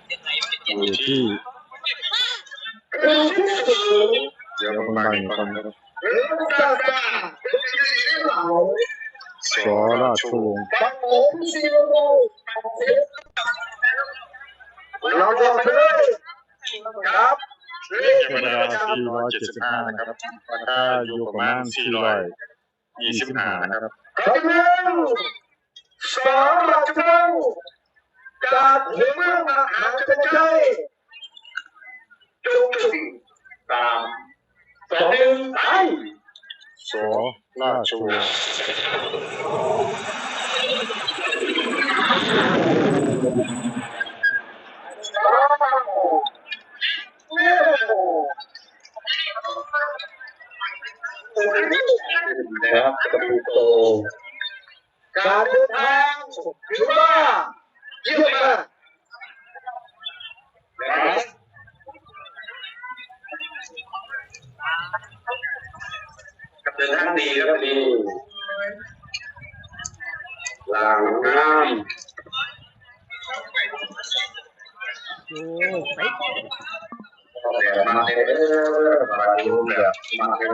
อยู่ที่เดี๋ยวบางๆก่อนครับสราชวงศ์เราลงไปเลยครับธรรมดา475นะครับราคาอยู่ประมาณ425นะครับ กำลังสองราชวงศ์จากหัวเมืองมหาชัยชัยจงถึงตาม2-1ไปสราชวงศ์นะครับประตูโตการเดินทางถือว่าเยี่ยมมากนะครับเดินทางดีครับดีหลังน้ำมาเลยมาดูแบบมาดู